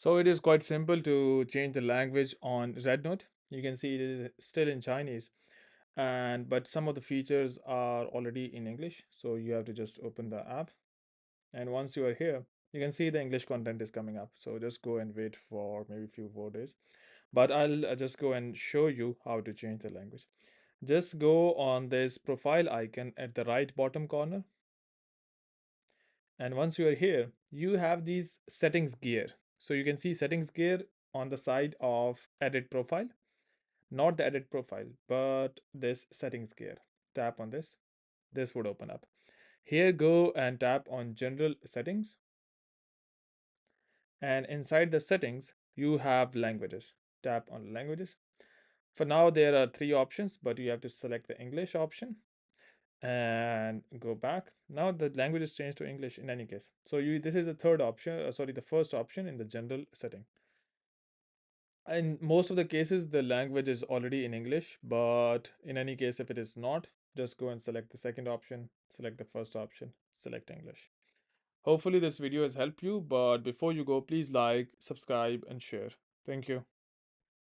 So it is quite simple to change the language on Rednote. You can see it is still in Chinese, and but some of the features are already in English. So you have to just open the app, and once you are here, you can see the English content is coming up. So just go and wait for maybe a few more days. But I'll just go and show you how to change the language. Just go on this profile icon at the right bottom corner, and once you are here, you have these settings gear. So you can see settings gear on the side of edit profile, not the edit profile, but this settings gear. Tap on this. This would open up. Here, go and tap on general settings. And inside the settings, you have languages. Tap on languages. For now, there are three options, but you have to select the English option and go back. Now the language is changed to English in any case. So you this is the third option, sorry, the first option in the general setting. In most of the cases, the language is already in English, but in any case, if it is not, just go and select the second option, select the first option, select English. Hopefully this video has helped you, but before you go, please like, subscribe, and share. Thank you.